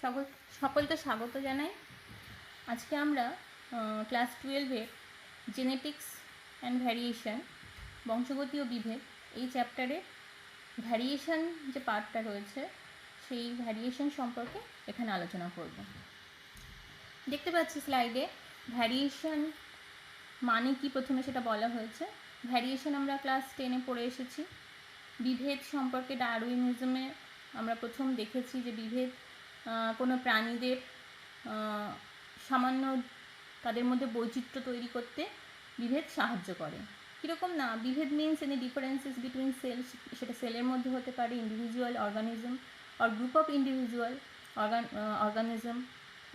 সকলকে স্বাগত জানাই। আজকে আমরা ক্লাস 12-এর জেনেটিক্স অ্যান্ড ভ্যারিয়েশন, বংশগতি ও বিভেদ, এই চ্যাপ্টারে ভ্যারিয়েশন যে পার্টটা রয়েছে সেই ভ্যারিয়েশন সম্পর্কে এখানে আলোচনা করব। দেখতে পাচ্ছি স্লাইডে ভ্যারিয়েশন মানে কি প্রথমে সেটা বলা হয়েছে। ভ্যারিয়েশন আমরা ক্লাস 10-এ পড়ে এসেছি। বিভেদ সম্পর্কে ডারউইনিজমে আমরা প্রথম দেখেছি যে বিভেদ কোনো প্রাণীদের সামান্য তাদের মধ্যে বৈচিত্র্য তৈরি করতে বিভেদ সাহায্য করে। কীরকম না, বিভেদ means any differences between cells, সেটা সেলের মধ্যে হতে পারে, individual organism or group of individual organism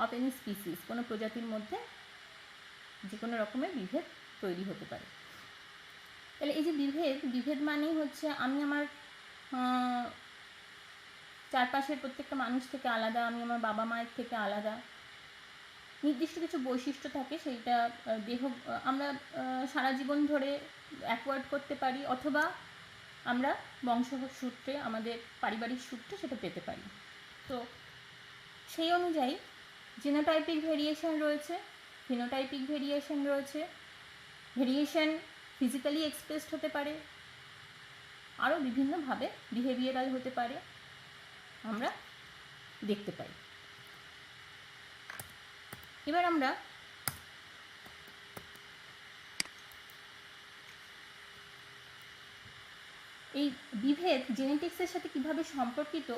of any species, কোনো প্রজাতির মধ্যে যে কোনো রকমের বিভেদ তৈরি হতে পারে। তাহলে এই যে বিভেদ মানেই হচ্ছে আমি আমার চারপাশের প্রত্যেকটা মানুষ থেকে আলাদা, আমি আমার বাবা মায়ের থেকে আলাদা, নির্দিষ্ট কিছু বৈশিষ্ট্য থাকে, সেইটা আমরা সারা জীবন ধরে অ্যাকোয়ার্ড করতে পারি, অথবা আমরা বংশসূত্রে আমাদের পারিবারিক সূত্রে সেটা পেতে পারি। তো সেই অনুযায়ী জিনোটাইপিক ভেরিয়েশন রয়েছে, ফিনোটাইপিক ভেরিয়েশন রয়েছে। ভেরিয়েশন ফিজিক্যালি এক্সপ্রেসড হতে পারে, আরও বিভিন্নভাবে বিহেভিয়ারাল হতে পারে, আমরা দেখতে পাই। এবার আমরা এই বিভেদ জেনেটিক্সের সাথে কিভাবে সম্পর্কিত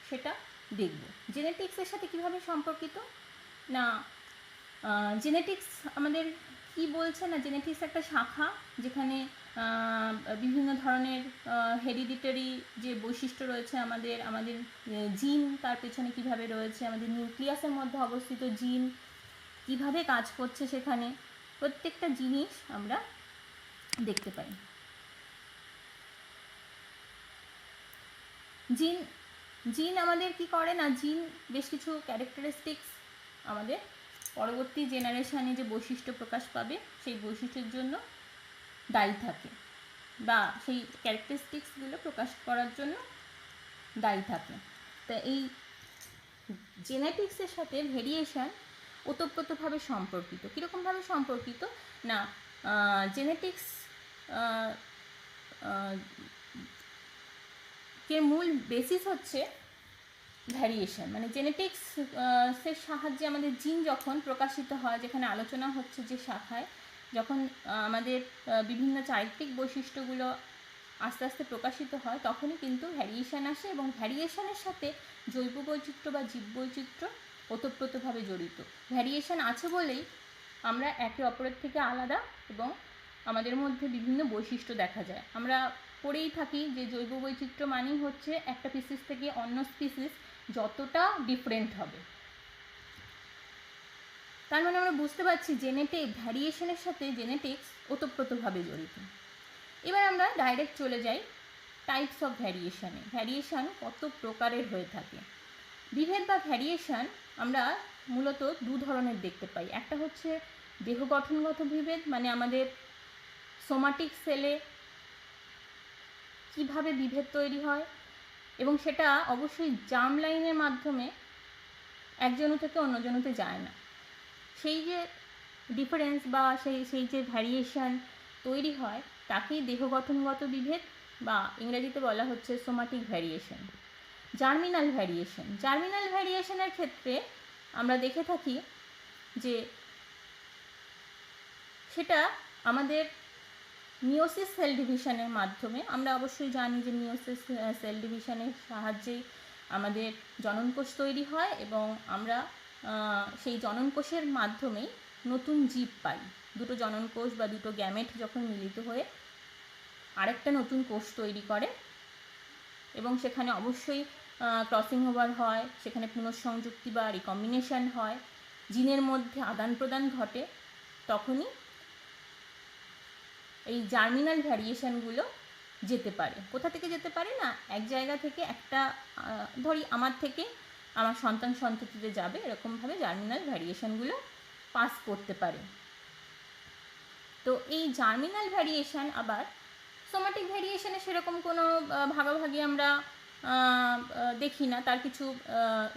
সেটা দেখব। জেনেটিক্সের সাথে কিভাবে সম্পর্কিত না, জেনেটিক্স আমাদের কি বলছে না, জেনেটিক্স একটা শাখা যেখানে বিভিন্ন ধরনের হেরিডিটারি যে বৈশিষ্ট্য রয়েছে আমাদের জিন তার পেছনে কিভাবে রয়েছে, আমাদের নিউক্লিয়াসের মধ্যে অবস্থিত জিন কিভাবে কাজ করছে, সেখানে প্রত্যেকটা জিনিস আমরা দেখতে পাই। জিন আমাদের কি করে না, জিন বেশ কিছু ক্যারেক্টারিস্টিক্স আমাদের পরবর্তী জেনারেশানে যে বৈশিষ্ট্য প্রকাশ পাবে সেই বৈশিষ্ট্যের জন্য দায়ী থাকে, বা সেই ক্যারেক্টারিস্টিক্সগুলো প্রকাশ করার জন্য দায়ী থাকে। তা এই জেনেটিক্সের সাথে ভেরিয়েশন ওতপ্রোতভাবে সম্পর্কিত। কীরকমভাবে সম্পর্কিত না, জেনেটিক্স কে মূল বেসিস হচ্ছে ভ্যারিয়েশন, মানে জেনেটিক্সের সাহায্যে আমাদের জিন যখন প্রকাশিত হয়, যেখানে আলোচনা হচ্ছে যে শাখায়, যখন আমাদের বিভিন্ন চারিত্রিক বৈশিষ্ট্যগুলো আস্তে আস্তে প্রকাশিত হয়, তখনই কিন্তু ভ্যারিয়েশন আসে, এবং ভ্যারিয়েশনের সাথে জৈব বৈচিত্র্য বা জীববৈচিত্র্য ওতপ্রোতভাবে জড়িত। ভ্যারিয়েশন আছে বলেই আমরা একে অপরের থেকে আলাদা এবং আমাদের মধ্যে বিভিন্ন বৈশিষ্ট্য দেখা যায়। আমরা পড়েই থাকি যে জৈব বৈচিত্র্য মানেই হচ্ছে একটা স্পিসিস থেকে অন্য স্পিসিস যতটা ডিফারেন্ট হবে। তার মানে আমরা বুঝতে পারছি ভ্যারিয়েশনের সাথে জেনেটিক্স ওতপ্রোতভাবে জড়িত। এবার আমরা ডাইরেক্ট চলে যাই টাইপস অফ ভ্যারিয়েশনে। ভ্যারিয়েশন কত প্রকারের হয়ে থাকে। বিভেদ বা ভ্যারিয়েশন আমরা মূলত দু ধরনের দেখতে পাই। একটা হচ্ছে দেহ গঠনগত বিভেদ, মানে আমাদের সোমাটিক সেলে কিভাবে বিভেদ তৈরি হয়, এবং সেটা অবশ্যই জার্ম লাইনের মাধ্যমে একজনু থেকে অন্যজনুতে যায় না। সেই যে ডিফারেন্স বা সেই যে ভ্যারিয়েশন তৈরি হয় তাকেই দেহ গঠনগত বিভেদ বা ইংরেজিতে বলা হচ্ছে সোমাটিক ভ্যারিয়েশন। জার্মিনাল ভ্যারিয়েশনের ক্ষেত্রে আমরা দেখে থাকি যে সেটা আমাদের মিওসিস সেল ডিভিশনের মাধ্যমে, আমরা অবশ্যই জানি যে মিওসিস সেল ডিভিশনের সাহায্যেই আমাদের জননকোষ তৈরি হয়, এবং আমরা সেই জননকোষের মাধ্যমেই নতুন জীব পাই। দুটো জননকোষ বা দুটো গ্যামেট যখন মিলিত হয়ে আরেকটা নতুন কোষ তৈরি করে, এবং সেখানে অবশ্যই ক্রসিং ওভার হয়, সেখানে পুনঃসংযুক্তি বা রিকম্বিনেশন হয়, জিনের মধ্যে আদান প্রদান ঘটে, তখনই এই জার্মিনাল ভ্যারিয়েশনগুলো যেতে পারে। কোথা থেকে যেতে পারে না, এক জায়গা থেকে একটা, ধরি আমার থেকে আমার সন্তান সন্ততিতে যাবে, এরকমভাবে জার্মিনাল ভ্যারিয়েশনগুলো পাস করতে পারে। তো এই জার্মিনাল ভ্যারিয়েশন আবার সোমাটিক ভ্যারিয়েশনে সেরকম কোনো ভাগাভাগি আমরা দেখি না, তার কিছু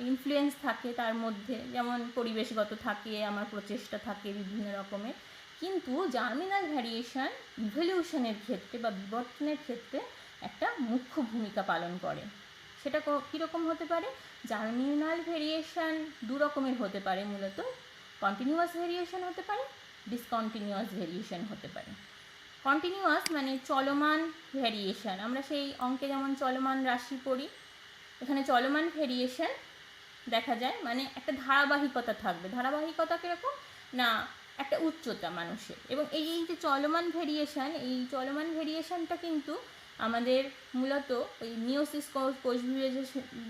ইনফ্লুয়েন্স থাকে তার মধ্যে, যেমন পরিবেশগত থাকে, আমার প্রচেষ্টা থাকে বিভিন্ন রকমের। কিন্তু জার্মিনাল ভ্যারিয়েশন ইভলিউশনের ক্ষেত্রে বা বিবর্তনের ক্ষেত্রে একটা মুখ্য ভূমিকা পালন করে। সেটা কীরকম হতে পারে? জার্মিনাল ভ্যারিয়েশন দু রকমের হতে পারে মূলত। কন্টিনিউয়াস ভ্যারিয়েশন হতে পারে, ডিসকন্টিনিউয়াস ভ্যারিয়েশন হতে পারে। কন্টিনিউয়াস মানে চলমান ভ্যারিয়েশন, আমরা সেই অঙ্কে যেমন চলমান রাশি পড়ি, এখানে চলমান ভ্যারিয়েশন দেখা যায়, মানে একটা ধারাবাহিকতা থাকবে। ধারাবাহিকতা কীরকম না, একটা উচ্চতা মানুষের, এবং এই যে চলমান ভ্যারিয়েশন, এই চলমান ভ্যারিয়েশনটা কিন্তু আমাদের মূলত ওই মিওসিস কোষ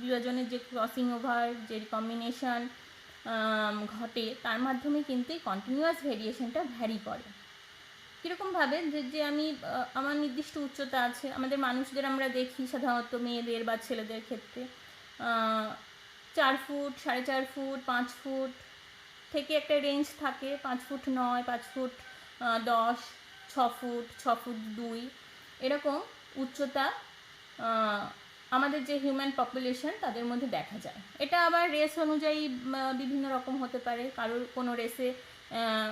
বিভাজনের যে ক্রসিং ওভার, যে রিকম্বিনেশন ঘটে, তার মাধ্যমে কিন্তু এই কন্টিনিউয়াস ভ্যারিয়েশনটা ভ্যারি করে। কীরকমভাবে যে আমি আমার নির্দিষ্ট উচ্চতা আছে, আমাদের মানুষদের আমরা দেখি সাধারণত মেয়েদের বা ছেলেদের ক্ষেত্রে 4 ফুট, 4.5 ফুট, 5 ফুট থেকে একটা রেঞ্জ থাকে, 5 ফুট 9, 5 ফুট 10, 6 ফুট, 6 ফুট 2, এরকম উচ্চতা আমাদের যে হিউম্যান পপুলেশন তাদের মধ্যে দেখা যায়। এটা আবার রেস অনুযায়ী বিভিন্ন রকম হতে পারে। কারোর কোনো রেসে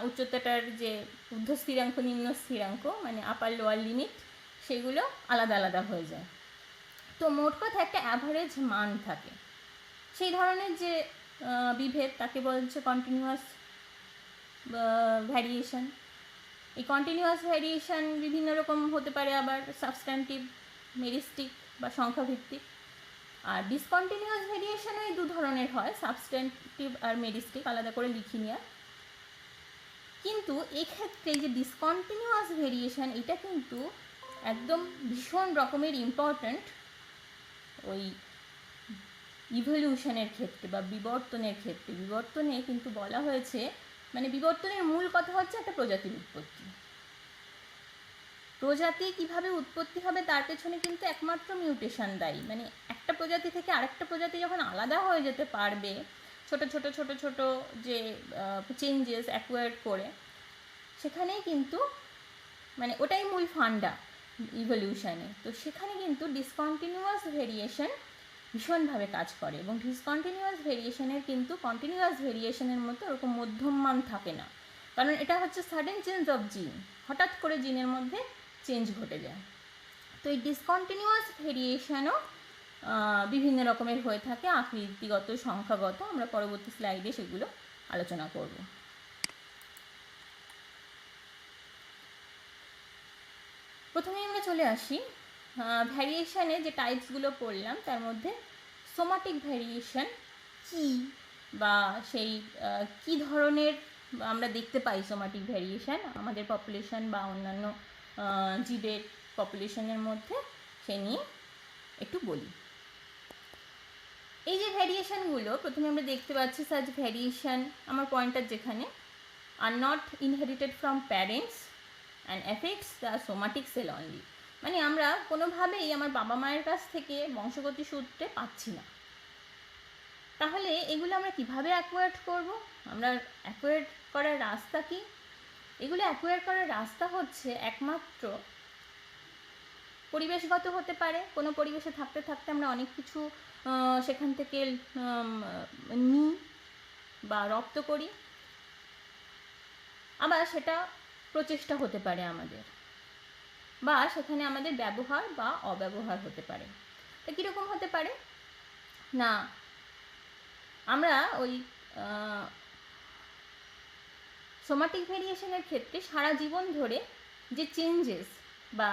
উচ্চতাটার যে ঊর্ধ্ব স্থিরাঙ্ক নিম্ন স্থিরাঙ্ক মানে আপার লোয়ার লিমিট, সেগুলো আলাদা আলাদা হয়ে যায়। তো মোট কথা একটা অ্যাভারেজ মান থাকে। সেই ধরনের যে বিভেদ তাকে বলছে কন্টিনিউয়াস ভ্যারিয়েশন। এই কন্টিনিউয়াস ভ্যারিয়েশন বিভিন্ন রকম হতে পারে, আবার সাবস্ট্যান্টিভ, মেরিস্টিক বা সংখ্যাভিত্তিক। আর ডিসকন্টিনিউয়াস ভ্যারিয়েশনও এই দু ধরনের হয়, সাবস্ট্যান্টিভ আর মেরিস্টিক, আলাদা করে লিখি নিয়ে। কিন্তু এক্ষেত্রে যে ডিসকন্টিনিউয়াস ভেরিয়েশন, এটা কিন্তু একদম ভীষণ রকমের ইম্পর্ট্যান্ট ওই ইভলিউশনের ক্ষেত্রে বা বিবর্তনের ক্ষেত্রে। বিবর্তনে কিন্তু বলা হয়েছে, মানে বিবর্তনের মূল কথা হচ্ছে একটা প্রজাতির উৎপত্তি। প্রজাতি কিভাবে উৎপত্তি হবে তার পেছনে কিন্তু একমাত্র মিউটেশন দায়ী। মানে একটা প্রজাতি থেকে আরেকটা প্রজাতি যখন আলাদা হয়ে যেতে পারবে, ছোট ছোট ছোট ছোট যে চেঞ্জেস অ্যাকোয়ার করে, সেখানেই কিন্তু মানে ওটাই মূল ফান্ডা ইভলিউশনে। তো সেখানে কিন্তু ডিসকন্টিনিউয়াস ভেরিয়েশন ভীষণভাবে কাজ করে, এবং ডিসকন্টিনিউয়াস ভেরিয়েশনের কিন্তু কন্টিনিউয়াস ভেরিয়েশনের মতো ওরকম মধ্যম মান থাকে না, কারণ এটা হচ্ছে সাডেন চেঞ্জ অফ জিন, হঠাৎ করে জিনের মধ্যে চেঞ্জ ঘটে যায়। তো এই ডিসকন্টিনিউয়াস ভেরিয়েশনও বিভিন্ন রকমের হয়ে থাকে, আকৃতিগত, সংখ্যাগত। আমরা পরবর্তী স্লাইডে সেগুলো আলোচনা করব। প্রথমে আমরা চলে আসি ভ্যারিয়েশনে যে টাইপসগুলো পড়লাম, তার মধ্যে সোমাটিক ভ্যারিয়েশন কি, বা সেই কি ধরনের আমরা দেখতে পাই সোমাটিক ভ্যারিয়েশন আমাদের পপুলেশন বা অন্যান্য জীবের পপুলেশনের মধ্যে, সে নিয়ে একটু বলি। এই যে ভ্যারিয়েশনগুলো প্রথমে আমরা দেখতে পাচ্ছি, সাচ ভ্যারিয়েশন, আমার পয়েন্টার যেখানে, are not inherited from parents and effects the somatic sell only. মানে আমরা কোনোভাবেই আমার বাবা মায়ের কাছ থেকে বংশগতি সূত্রে পাচ্ছি না। তাহলে এগুলো আমরা কিভাবে অ্যাকোয়ার্ড করব? আমরা অ্যাকোয়ার্ড করার রাস্তা কি? এগুলো অ্যাকোয়ার করার রাস্তা হচ্ছে একমাত্র পরিবেশগত হতে পারে। কোনো পরিবেশে থাকতে থাকতে আমরা অনেক কিছু সেখান থেকে নিই বা রপ্ত করি, আবার সেটা প্রচেষ্টা হতে পারে আমাদের, বা সেখানে আমাদের ব্যবহার বা অব্যবহার হতে পারে। তা কীরকম হতে পারে না, আমরা ওই সোমাটিক ভেরিয়েশনের ক্ষেত্রে সারা জীবন ধরে যে চেঞ্জেস বা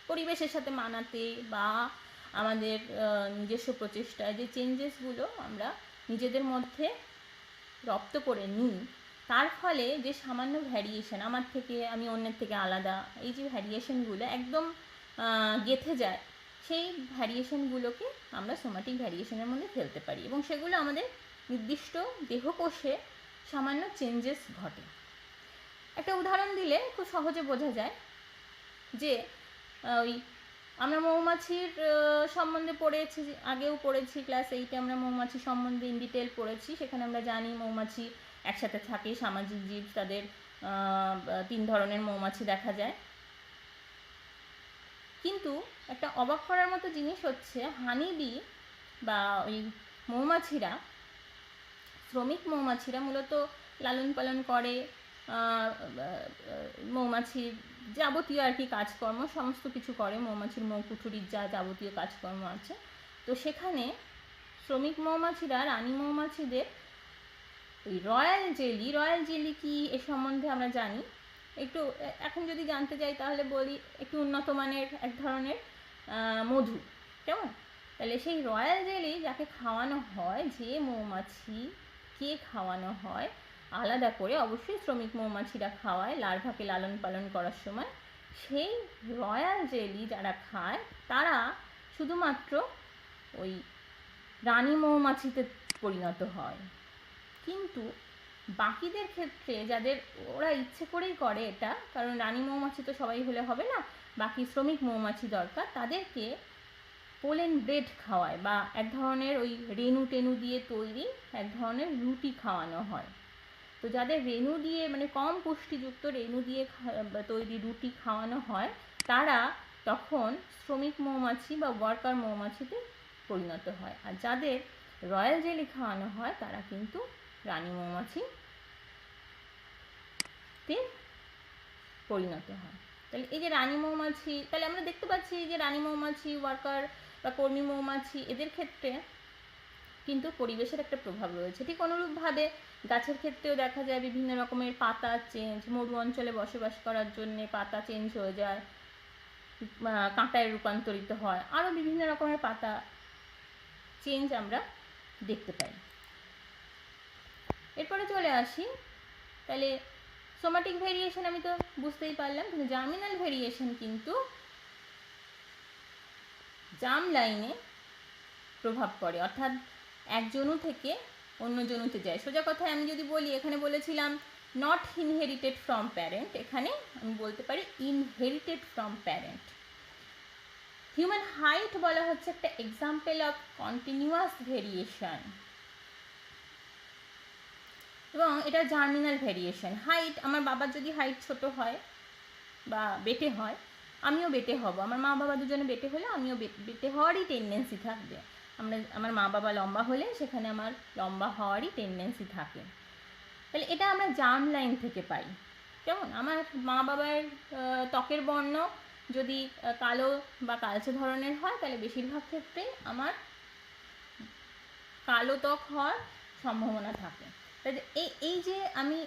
পরিবেশের সাথে মানাতে বা আমাদের নিজস্ব প্রচেষ্টায় যে চেঞ্জেসগুলো আমরা নিজেদের মধ্যে রপ্ত করে নিই, তার ফলে যে সামান্য ভ্যারিয়েশন, আমার থেকে আমি অন্যের থেকে আলাদা, এই যে ভ্যারিয়েশনগুলো একদম গেঁথে যায়, সেই ভ্যারিয়েশনগুলোকে আমরা সোমাটিক ভ্যারিয়েশনের মধ্যে ফেলতে পারি, এবং সেগুলো আমাদের নির্দিষ্ট দেহকোষে সামান্য চেঞ্জেস ঘটে। একটা উদাহরণ দিলে খুব সহজে বোঝা যায় যে ওই আমরা মৌমাছির সম্বন্ধে পড়েছি, আগেও পড়েছি, ক্লাস 8-এ আমরা মৌমাছি সম্বন্ধে ইন ডিটেল পড়েছি। সেখানে আমরা জানি মৌমাছি একসাথে থাকে, সামাজিক জীব, তাদের 3 ধরনের মৌমাছি দেখা যায়। কিন্তু একটা অবাক করার মতো জিনিস হচ্ছে হানিবি বা ওই মৌমাছিরা, শ্রমিক মৌমাছিরা মূলত লালন পালন করে মৌমাছির যাবতীয় আর কি কাজকর্ম সমস্ত কিছু করে, মৌমাছির মৌকুঠুরির যা যাবতীয় কাজকর্ম আছে। তো সেখানে শ্রমিক মৌমাছিরা রানী মৌমাছিদের ওই রয়্যাল জেলি কি এ সম্বন্ধে আমরা জানি। একটু এখন যদি জানতে চাই তাহলে বলি একটু উন্নত মানের এক ধরনের মধু, কেমন? তাহলে সেই রয়্যাল জেলি যাকে খাওয়ানো হয়, যে মৌমাছিকে খাওয়ানো হয় আলাদা করে, অবশ্যই শ্রমিক মৌমাছিরা খাওয়ায় লার্ভাকে লালন পালন করার সময়, সেই রয়্যাল জেলি যারা খায় তারা শুধুমাত্র ওই রানী মৌমাছিতে পরিণত হয়। কিন্তু বাকিদের ক্ষেত্রে যাদের ওরা ইচ্ছে করেই করে এটা, কারণ রানী মৌমাছি তো সবাই হলে হবে না, বাকি শ্রমিক মৌমাছি দরকার, তাদেরকে পোলেন ব্রেড খাওয়ায় বা এক ধরনের ওই রেণু টেনু দিয়ে তৈরি এক ধরনের রুটি খাওয়ানো হয়। তো যাদের রেণু দিয়ে মানে কম পুষ্টিযুক্ত রেণু দিয়ে তৈরি রুটি খাওয়ানো হয় তারা তখন শ্রমিক মৌমাছি বা ওয়ার্কার মৌমাছিতে পরিণত হয়, আর যাদের রয়্যাল জেলি খাওয়ানো হয় তারা কিন্তু রানী মৌমাছিতে পরিণত হয়। তাহলে এই যে রানী মৌমাছি, তাহলে আমরা দেখতে পাচ্ছি যে রানী মৌমাছি, ওয়ার্কার বা কর্মী মৌমাছি, এদের ক্ষেত্রে কিন্তু পরিবেশের একটা প্রভাব রয়েছে। ঠিক অনুরূপভাবে গাছের ক্ষেত্রেও দেখা যায় বিভিন্ন রকমের পাতা চেঞ্জ, মরু অঞ্চলে বসবাস করার জন্য পাতা চেঞ্জ হয়ে যায়, কাঁটায় রূপান্তরিত হয়, আরও বিভিন্ন রকমের পাতা চেঞ্জ আমরা দেখতে পাই। এরপরে চলে আসি, তাহলে সোমাটিক ভেরিয়েশন আমি তো বুঝতেই পারলাম, কিন্তু জার্মিনাল ভেরিয়েশন কিন্তু জার্ম লাইনে প্রভাব পড়ে, অর্থাৎ এক জনু থেকে অন্য জনুতে যায়। সোজা কথায় আমি যদি বলি, এখানে বলেছিলাম নট ইনহেরিটেড ফ্রম প্যারেন্ট, এখানে আমি বলতে পারি inherited from parent. Human height বলা হচ্ছে একটা এক্সাম্পল অফ কন্টিনিউয়াস ভেরিয়েশন, এবং এটা জার্মিনাল ভেরিয়েশন। হাইট, আমার বাবার যদি হাইট ছোট হয় বা বেটে হয়, আমিও বেটে হব, আমার মা বাবা দুজনে বেটে হলে আমিও বেটে হওয়ারই টেন্ডেন্সি থাকবে। আমার মা বাবা লম্বা হলে সেখানে আমার লম্বা হওয়ারই টেন্ডেন্সি থাকে। তাহলে এটা আমরা জার্ম লাইন থেকে পাই। কেমন? আমার মা বাবার ত্বকের বর্ণ যদি কালো বা কালচে ধরনের হয়, তাহলে বেশিরভাগ ক্ষেত্রেই আমার কালো ত্বক হওয়ার সম্ভাবনা থাকে। তাই এই যে আমি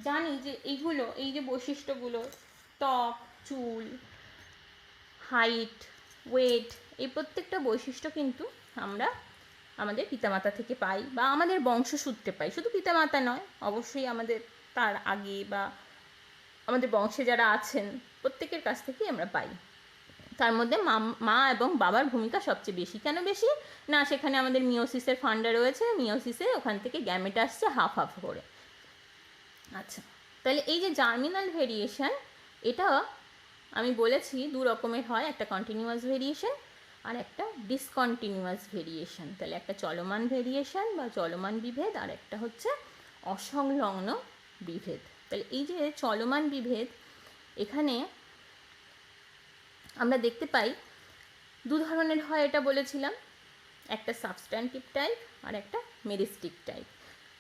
জানি যে এইগুলো, এই যে বৈশিষ্ট্যগুলো, ত্বক, চুল, হাইট, ওয়েট, এই প্রত্যেকটা বৈশিষ্ট্য কিন্তু আমরা আমাদের পিতামাতা থেকে পাই বা আমাদের বংশসূত্রে পাই। শুধু পিতামাতা নয়, অবশ্যই আমাদের তার আগে বা আমাদের বংশে যারা আছেন প্রত্যেকের কাছ থেকেই আমরা পাই। তার মধ্যে মা এবং বাবার ভূমিকা সবচেয়ে বেশি। কেন বেশি? না, সেখানে আমাদের মিওসিসের ফান্ডা রয়েছে, মিওসিসে ওখান থেকে গ্যামেট আসছে হাফ হাফ করে। আচ্ছা, তাহলে এই যে জার্মিনাল ভেরিয়েশন, এটা আমি বলেছি দু রকমের হয়, একটা কন্টিনিউয়াস ভেরিয়েশন আর একটা ডিসকন্টিনিউয়াস ভেরিয়েশন। তাহলে একটা চলমান ভেরিয়েশন বা চলমান বিভেদ, আর একটা হচ্ছে অসংলগ্ন বিভেদ। তাহলে এই যে চলমান বিভেদ, এখানে আমরা দেখতে পাই দু ধরনের হয়, এটা বলেছিলাম, একটা সাবস্ট্যান্টিভ টাইপ আর একটা মেরিস্টিক টাইপ।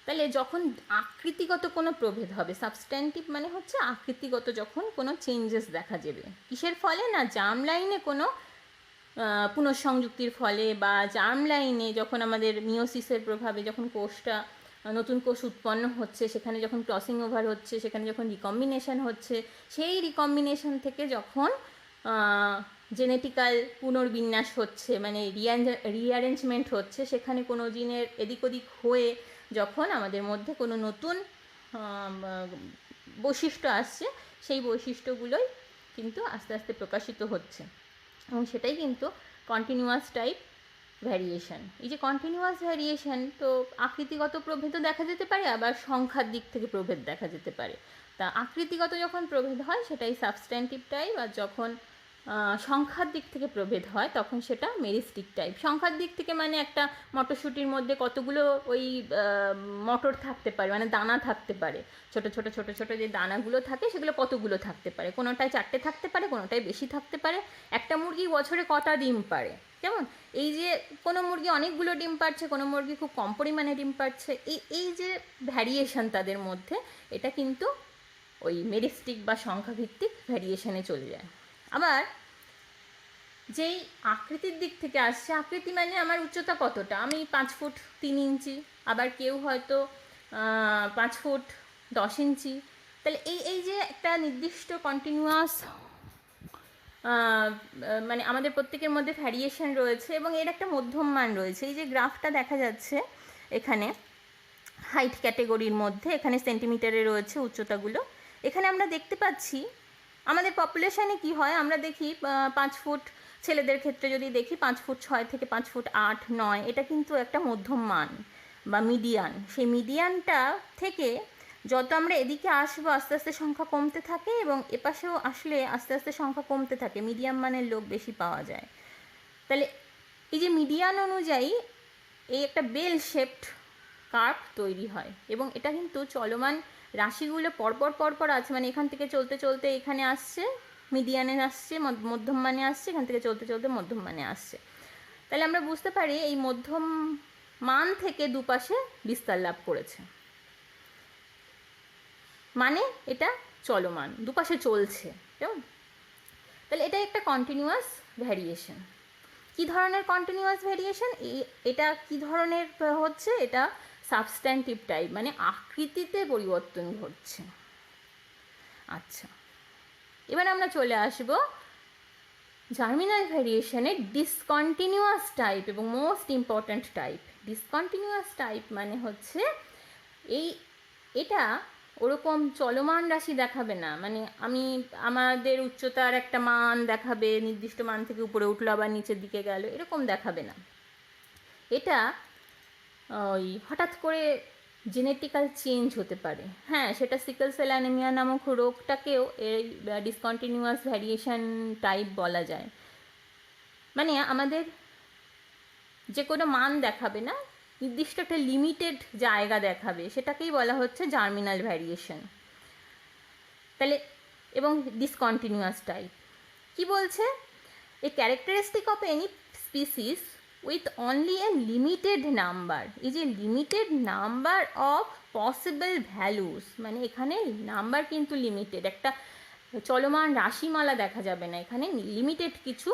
তাহলে যখন আকৃতিগত কোনো প্রভেদ হবে, সাবস্ট্যান্টিভ মানে হচ্ছে আকৃতিগত যখন কোনো চেঞ্জেস দেখা যাবে, কিসের ফলে? না জার্ম লাইনে কোনো পুনঃসংযুক্তির ফলে, বা জার্ম লাইনে যখন আমাদের মিওসিসের প্রভাবে যখন কোষটা নতুন কোষ উৎপন্ন হচ্ছে, সেখানে যখন ক্রসিং ওভার হচ্ছে, সেখানে যখন রিকম্বিনেশন হচ্ছে, সেই রিকম্বিনেশন থেকে যখন জেনেটিক্যাল পুনর্বিন্যাস হচ্ছে, মানে রিঅ্যারেঞ্জমেন্ট হচ্ছে, সেখানে কোনো জিনের এদিক ওদিক হয়ে যখন আমাদের মধ্যে কোনো নতুন বৈশিষ্ট্য আসছে, সেই বৈশিষ্ট্যগুলোই কিন্তু আস্তে আস্তে প্রকাশিত হচ্ছে, এবং সেটাই কিন্তু কন্টিনিউয়াস টাইপ ভ্যারিয়েশন। এই যে কন্টিনিউয়াস ভ্যারিয়েশন, তো আকৃতিগত প্রভেদও দেখা যেতে পারে, আবার সংখ্যার দিক থেকে প্রভেদ দেখা যেতে পারে। তা আকৃতিগত যখন প্রভেদ হয় সেটাই সাবস্ট্যান্টিভ টাইপ, আর যখন সংখ্যার দিক থেকে প্রভেদ হয় তখন সেটা মেরিস্টিক টাইপ। সংখ্যার দিক থেকে মানে একটা মটরশুঁটির মধ্যে কতগুলো ওই মটর থাকতে পারে, মানে দানা থাকতে পারে, ছোট ছোট ছোট ছোট যে দানাগুলো থাকে সেগুলো কতগুলো থাকতে পারে, কোনোটায় 4টে থাকতে পারে, কোনোটায় বেশি থাকতে পারে। একটা মুরগি বছরে কটা ডিম পারে, যেমন এই যে কোনো মুরগি অনেকগুলো ডিম পারছে, কোনো মুরগি খুব কম পরিমাণে ডিম পারছে, এই যে ভ্যারিয়েশন তাদের মধ্যে, এটা কিন্তু ওই মেরিস্টিক বা সংখ্যাভিত্তিক ভ্যারিয়েশনে চলে যায়। আবার যেই আকৃতির দিক থেকে আসছে, আকৃতি মানে আমার উচ্চতা কতটা, আমি 5 ফুট 3 ইঞ্চি, আবার কেউ হয়তো 5 ফুট 10 ইঞ্চি। তাহলে এই যে একটা নির্দিষ্ট কন্টিনিউয়াস মানে আমাদের প্রত্যেকের মধ্যে ভ্যারিয়েশন রয়েছে এবং এর একটা মধ্যম মান রয়েছে। এই যে গ্রাফটা দেখা যাচ্ছে এখানে হাইট ক্যাটেগরির মধ্যে, এখানে সেন্টিমিটারে রয়েছে উচ্চতাগুলো। এখানে আমরা দেখতে পাচ্ছি আমাদের পপুলেশানে কি হয়, আমরা দেখি 5 ফুট ছেলেদের ক্ষেত্রে যদি দেখি 5 ফুট 6 থেকে 5 ফুট 8 9, এটা কিন্তু একটা মধ্যম মান বা মিডিয়ান। সেই মিডিয়ানটা থেকে যত আমরা এদিকে আসবো আস্তে আস্তে সংখ্যা কমতে থাকে এবং এপাশেও আসলে আস্তে আস্তে সংখ্যা কমতে থাকে, মিডিয়াম মানের লোক বেশি পাওয়া যায়। তাহলে এই যে মিডিয়ান অনুযায়ী এই একটা বেল শেপড কার্ভ তৈরি হয় এবং এটা কিন্তু চলমান রাশিগুলো পরপর পরপর আছে, মানে এখান থেকে চলতে চলতে এখানে আসছে, মিডিয়ানে আসছে, মধ্যম মানে আসছে, এখান থেকে চলতে চলতে মধ্যম মানে আসছে। তাহলে আমরা বুঝতে পারি এই মধ্যম মান থেকে দুপাশে বিস্তার লাভ করেছে, মানে এটা চলমান, দুপাশে চলছে, কেমন? তাহলে এটা একটা কন্টিনিউয়াস ভ্যারিয়েশন। কী ধরনের কন্টিনিউয়াস ভ্যারিয়েশন? এটা কী ধরনের হচ্ছে? এটা সাবস্ট্যান্টিভ টাইপ, মানে আকৃতিতে পরিবর্তন ঘটছে। আচ্ছা, এবার আমরা চলে আসব জার্মিনাল ভ্যারিয়েশনের ডিসকন্টিনিউয়াস টাইপ এবং most important type. Discontinuous type মানে হচ্ছে এটা ওরকম চলমান রাশি দেখাবে না, মানে আমাদের উচ্চতার একটা মান দেখাবে, নির্দিষ্ট মান থেকে উপরে উঠলো আবার নিচের দিকে গেল, এরকম দেখাবে না। এটা ওই হঠাৎ করে জেনেটিক্যাল চেঞ্জ হতে পারে। হ্যাঁ, সেটা সিকল সেল অ্যানিমিয়া নামক রোগটাকেও এই ডিসকন্টিনিউয়াস ভ্যারিয়েশন টাইপ বলা যায়। মানে আমাদের যে কোনো মান দেখাবে না, নির্দিষ্ট একটা লিমিটেড জায়গা দেখাবে, সেটাকেই বলা হচ্ছে জার্মিনাল ভ্যারিয়েশন। তাহলে এবং ডিসকন্টিনিউয়াস টাইপ কি বলছে? A characteristic of any species with only a limited number, এই যে limited number of possible values, মানে এখানে নাম্বার কিন্তু লিমিটেড, একটা চলমান রাশিমালা দেখা যাবে না, এখানে লিমিটেড কিছু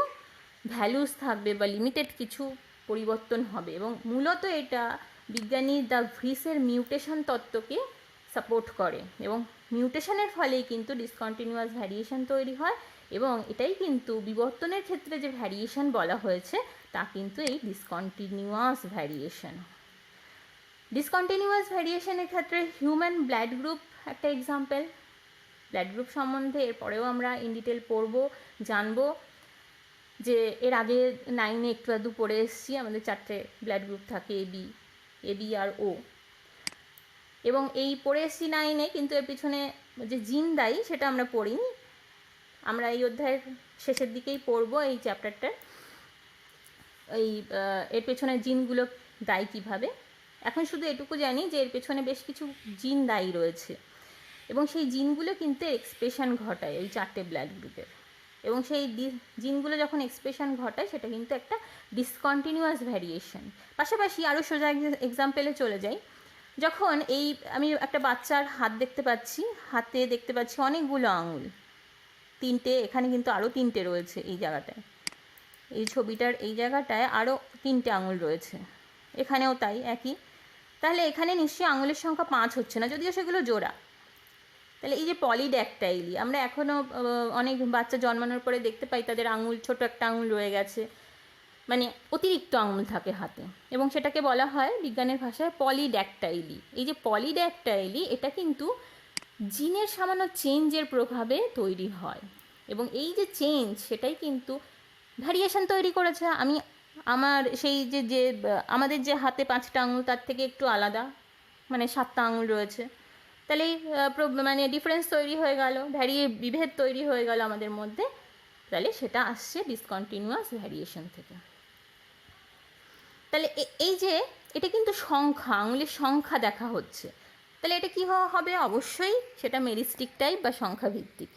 ভ্যালুস থাকবে বা লিমিটেড কিছু পরিবর্তন হবে। এবং মূলত এটা বিজ্ঞানী দ্য ভ্রিসের মিউটেশন তত্ত্বকে সাপোর্ট করে এবং মিউটেশনের ফলেই কিন্তু ডিসকন্টিনিউয়াস ভ্যারিয়েশন তৈরি হয় এবং এটাই কিন্তু বিবর্তনের ক্ষেত্রে যে ভ্যারিয়েশন বলা হয়েছে তা কিন্তু এই ডিসকন্টিনিউয়াস ভ্যারিয়েশন। ডিসকন্টিনিউয়াস ভ্যারিয়েশনের ক্ষেত্রে হিউম্যান ব্লাড গ্রুপ একটা এক্সাম্পল। ব্লাড গ্রুপ সম্বন্ধে এরপরেও আমরা ইন ডিটেল পড়বো, জানবো, যে এর আগে 9-এ একটু আধটু পড়ে এসেছি, আমাদের 4টে ব্লাড গ্রুপ থাকে, এবি আর ও, এবং এই পড়ে এসেছি 9-এ, কিন্তু এর পিছনে যে জিন দায়ী সেটা আমরা পড়িনি, আমরা এই অধ্যায়ের শেষের দিকেই পড়বো এই চ্যাপ্টারটা, এর পেছনে জিনগুলো দায়ী কীভাবে। এখন শুধু এটুকু জানি যে এর পেছনে বেশ কিছু জিন দায়ী রয়েছে এবং সেই জিনগুলো কিন্তু এক্সপ্রেশন ঘটায় এই 4টে ব্লাড গ্রুপের, এবং সেই জিনগুলো যখন এক্সপ্রেশন ঘটায় সেটা কিন্তু একটা ডিসকন্টিনিউয়াস ভ্যারিয়েশন। পাশাপাশি আরও সোজা এক্সাম্পলে চলে যাই, যখন আমি একটা বাচ্চার হাত দেখতে পাচ্ছি, হাতে দেখতে পাচ্ছি অনেকগুলো আঙুল, 3টে, এখানে কিন্তু আরও 3টে রয়েছে এই জায়গাটায়, এই ছবিটার এই জায়গাটায় আরও 3টে আঙুল রয়েছে, এখানেও তাই একই। তাহলে এখানে নিশ্চয়ই আঙুলের সংখ্যা 5 হচ্ছে না, যদিও সেগুলো জোড়া। তাহলে এই যে পলিড্যাকটাইলি, আমরা এখনও অনেক বাচ্চা জন্মানোর পরে দেখতে পাই তাদের আঙুল, ছোট একটা আঙুল রয়ে গেছে, মানে অতিরিক্ত আঙুল থাকে হাতে, এবং সেটাকে বলা হয় বিজ্ঞানের ভাষায় পলিড্যাকটাইলি। এই যে পলিড্যাকটাইলি, এটা কিন্তু জিনের সামান্য চেঞ্জের প্রভাবে তৈরি হয় এবং এই যে চেঞ্জ সেটাই কিন্তু ভ্যারিয়েশন তৈরি করেছে। আমার সেই যে আমাদের যে হাতে 5টা আঙুল তার থেকে একটু আলাদা, মানে 7টা আঙুল রয়েছে, তাহলে মানে ডিফারেন্স তৈরি হয়ে গেল, বিভেদ তৈরি হয়ে গেল আমাদের মধ্যে। তাহলে সেটা আসছে ডিসকন্টিনিউয়াস ভ্যারিয়েশন থেকে। তাহলে এই যে এটা কিন্তু সংখ্যা, আঙুলের সংখ্যা দেখা হচ্ছে, তাহলে এটা কী হবে? অবশ্যই সেটা মেরিস্টিক টাইপ বা সংখ্যা ভিত্তিক।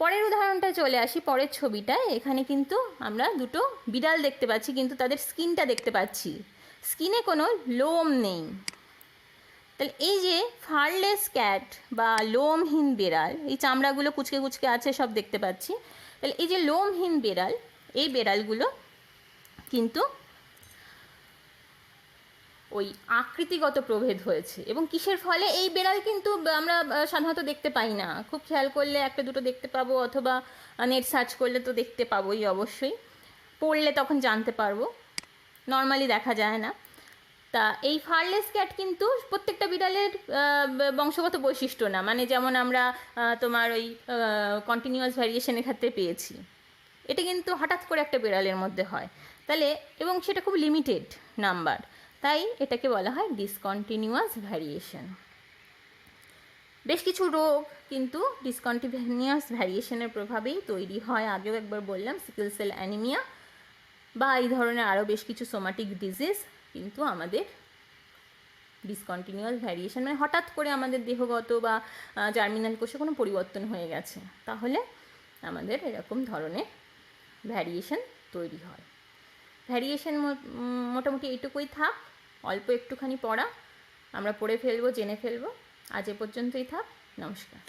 পরের উদাহরণটা চলে আসি, পরের ছবিটায়। এখানে কিন্তু আমরা দুটো বিড়াল দেখতে পাচ্ছি, কিন্তু তাদের স্কিনটা দেখতে পাচ্ছি, স্কিনে কোনো লোম নেই। তাহলে এই যে ফারলেস ক্যাট বা লোমহীন বেড়াল, এই চামড়াগুলো কুচকে কুচকে আছে সব দেখতে পাচ্ছি। তাহলে এই যে লোমহীন বেড়াল, এই বেড়ালগুলো কিন্তু ওই আকৃতিগত প্রভেদ হয়েছে। এবং কিসের ফলে? এই বেড়াল কিন্তু আমরা সাধারণত দেখতে পাই না, খুব খেয়াল করলে একটা দুটো দেখতে পাবো, অথবা নেট সার্চ করলে তো দেখতে পাবোই অবশ্যই, পড়লে তখন জানতে পারবো, নর্মালি দেখা যায় না। তা এই ফারলেস ক্যাট কিন্তু প্রত্যেকটা বিড়ালের বংশগত বৈশিষ্ট্য না, মানে যেমন আমরা তোমার ওই কন্টিনিউয়াস ভ্যারিয়েশনের ক্ষেত্রে পেয়েছি, এটা কিন্তু হঠাৎ করে একটা বিড়ালের মধ্যে হয়। তাহলে এবং সেটা খুব লিমিটেড নাম্বার, তাই এটাকে বলা হয় ডিসকন্টিনিউয়াস ভ্যারিয়েশন। বেশ কিছু রোগ কিন্তু ডিসকন্টিনিউয়াস ভ্যারিয়েশনের প্রভাবেই তৈরি হয়। আগেও একবার বললাম, সিকেল সেল অ্যানিমিয়া বা এই ধরনের আরও বেশ কিছু সোমাটিক ডিজিজ কিন্তু আমাদের ডিসকন্টিনিউয়াস ভ্যারিয়েশন, মানে হঠাৎ করে আমাদের দেহগত বা জার্মিনাল কোষে কোনো পরিবর্তন হয়ে গেছে, তাহলে আমাদের এরকম ধরনের ভ্যারিয়েশন তৈরি হয়। ভ্যারিয়েশন মোটামুটি এইটুকুই থাক, অল্প একটুখানি পড়া, আমরা পড়ে ফেলবো, জেনে ফেলবো। আজ এ পর্যন্তই থাক, নমস্কার।